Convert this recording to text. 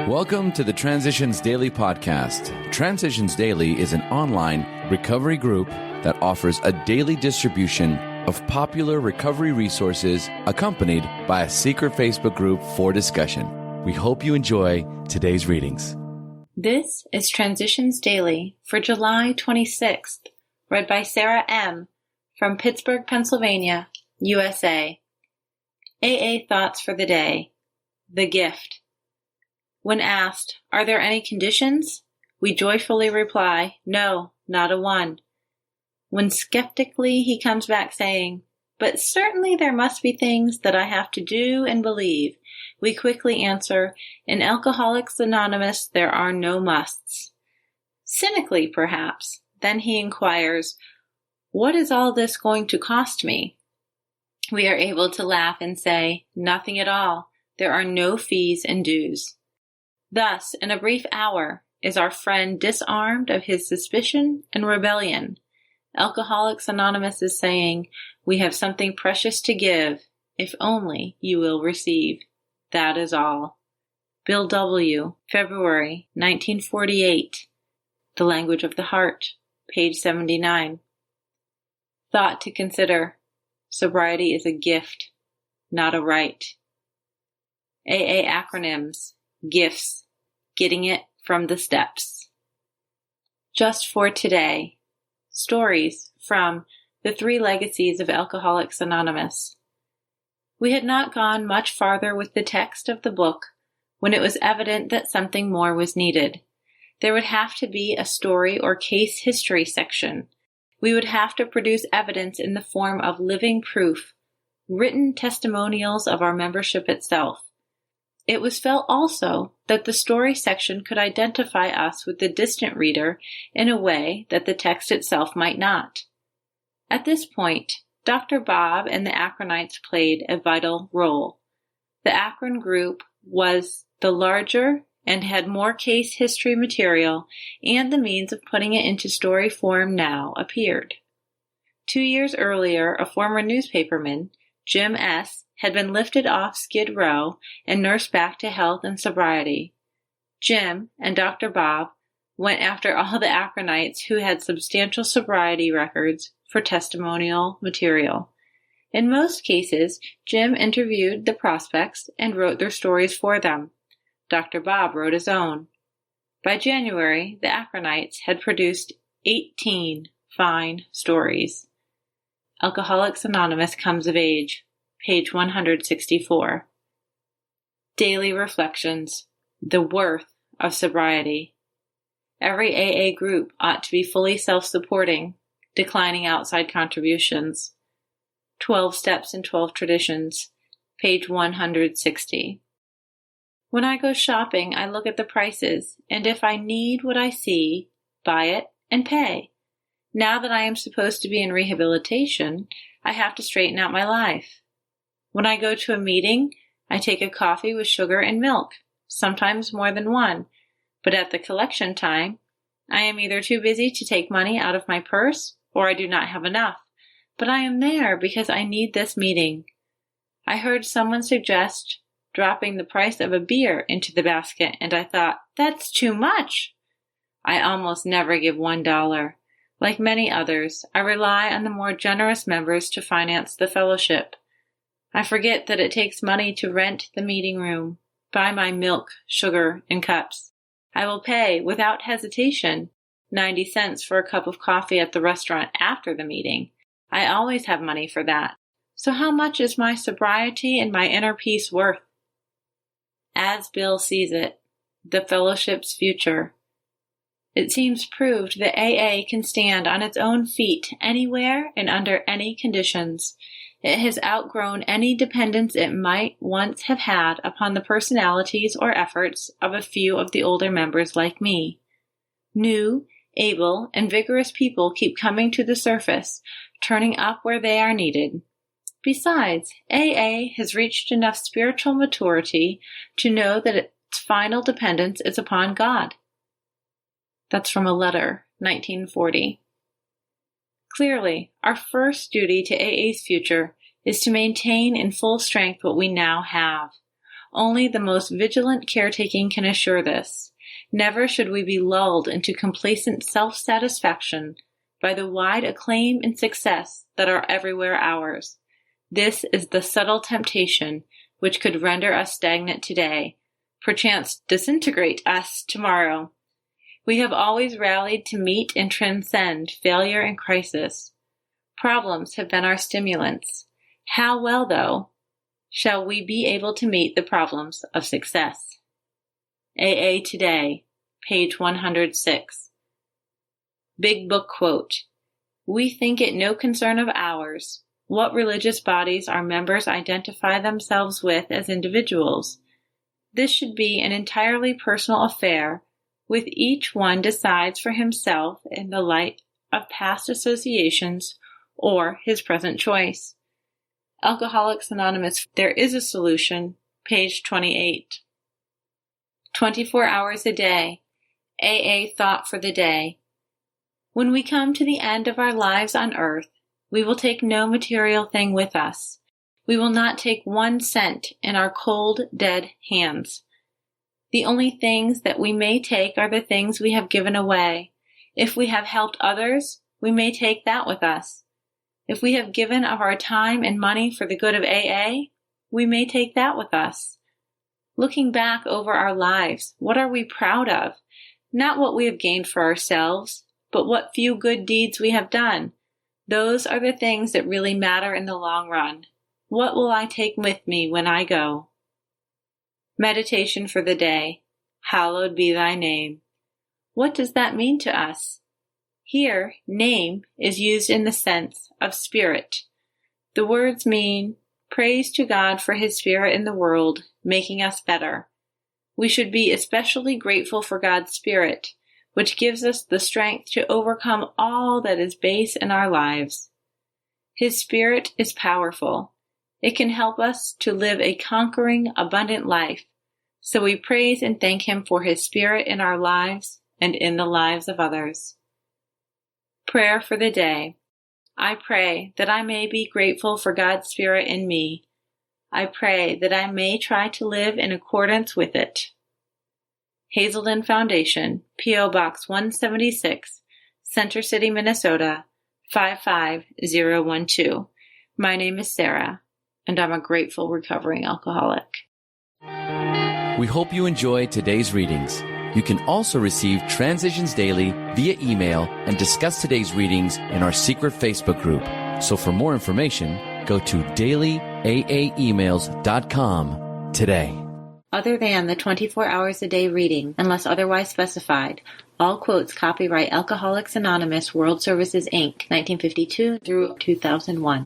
Welcome to the Transitions Daily podcast. Transitions Daily is an online recovery group that offers a daily distribution of popular recovery resources accompanied by a secret Facebook group for discussion. We hope you enjoy today's readings. This is Transitions Daily for July 26th, read by Sarah M. from Pittsburgh, Pennsylvania, USA. AA Thoughts for the Day. The Gift. When asked, "Are there any conditions?" we joyfully reply, "No, not a one." When skeptically he comes back saying, "But certainly there must be things that I have to do and believe," we quickly answer, "In Alcoholics Anonymous there are no musts." Cynically, perhaps, then he inquires, "What is all this going to cost me?" We are able to laugh and say, "Nothing at all. There are no fees and dues." Thus, in a brief hour, is our friend disarmed of his suspicion and rebellion. Alcoholics Anonymous is saying, "We have something precious to give, if only you will receive. That is all." Bill W., February 1948. The Language of the Heart, page 79. Thought to consider. Sobriety is a gift, not a right. AA acronyms. Gifts. Getting it from the steps. Just for today. Stories from The Three Legacies of Alcoholics Anonymous. We had not gone much farther with the text of the book when it was evident that something more was needed. There would have to be a story or case history section. We would have to produce evidence in the form of living proof, written testimonials of our membership itself. It was felt also that the story section could identify us with the distant reader in a way that the text itself might not. At this point, Dr. Bob and the Akronites played a vital role. The Akron group was the larger and had more case history material, and the means of putting it into story form now appeared. 2 years earlier, a former newspaperman, Jim S., had been lifted off Skid Row and nursed back to health and sobriety. Jim and Dr. Bob went after all the Akronites who had substantial sobriety records for testimonial material. In most cases, Jim interviewed the prospects and wrote their stories for them. Dr. Bob wrote his own. By January, the Akronites had produced 18 fine stories. Alcoholics Anonymous comes of age. Page 164. Daily Reflections. The Worth of Sobriety. Every AA group ought to be fully self-supporting, declining outside contributions. 12 Steps and 12 Traditions. Page 160. When I go shopping, I look at the prices, and if I need what I see, buy it and pay. Now that I am supposed to be in rehabilitation, I have to straighten out my life. When I go to a meeting, I take a coffee with sugar and milk, sometimes more than one, but at the collection time, I am either too busy to take money out of my purse or I do not have enough, but I am there because I need this meeting. I heard someone suggest dropping the price of a beer into the basket, and I thought, that's too much. I almost never give $1. Like many others, I rely on the more generous members to finance the fellowship. I forget that it takes money to rent the meeting room, buy my milk, sugar, and cups. I will pay, without hesitation, 90 cents for a cup of coffee at the restaurant after the meeting. I always have money for that. So how much is my sobriety and my inner peace worth? As Bill sees it, the fellowship's future. It seems proved that AA can stand on its own feet anywhere and under any conditions. It has outgrown any dependence it might once have had upon the personalities or efforts of a few of the older members like me. New, able, and vigorous people keep coming to the surface, turning up where they are needed. Besides, AA has reached enough spiritual maturity to know that its final dependence is upon God. That's from a letter, 1940. Clearly, our first duty to AA's future is to maintain in full strength what we now have. Only the most vigilant caretaking can assure this. Never should we be lulled into complacent self-satisfaction by the wide acclaim and success that are everywhere ours. This is the subtle temptation which could render us stagnant today, perchance disintegrate us tomorrow. We have always rallied to meet and transcend failure and crisis. Problems have been our stimulants. How well, though, shall we be able to meet the problems of success? AA Today, page 106. Big Book quote: "We think it no concern of ours what religious bodies our members identify themselves with as individuals. This should be an entirely personal affair, with each one decides for himself in the light of past associations or his present choice." Alcoholics Anonymous, There is a Solution, page 28. 24 hours a day. AA Thought for the Day. When we come to the end of our lives on earth, we will take no material thing with us. We will not take 1 cent in our cold, dead hands. The only things that we may take are the things we have given away. If we have helped others, we may take that with us. If we have given of our time and money for the good of AA, we may take that with us. Looking back over our lives, what are we proud of? Not what we have gained for ourselves, but what few good deeds we have done. Those are the things that really matter in the long run. What will I take with me when I go? Meditation for the day. Hallowed be thy name. What does that mean to us? Here, name is used in the sense of spirit. The words mean praise to God for his spirit in the world, making us better. We should be especially grateful for God's spirit, which gives us the strength to overcome all that is base in our lives. His spirit is powerful. It can help us to live a conquering, abundant life. So we praise and thank him for his spirit in our lives and in the lives of others. Prayer for the day. I pray that I may be grateful for God's spirit in me. I pray that I may try to live in accordance with it. Hazelden Foundation, P.O. Box 176, Center City, Minnesota, 55012. My name is Sarah, and I'm a grateful recovering alcoholic. We hope you enjoyed today's readings. You can also receive Transitions Daily via email and discuss today's readings in our secret Facebook group. So for more information, go to dailyaaemails.com today. Other than the 24 hours a day reading, unless otherwise specified, all quotes copyright Alcoholics Anonymous World Services, Inc., 1952 through 2001.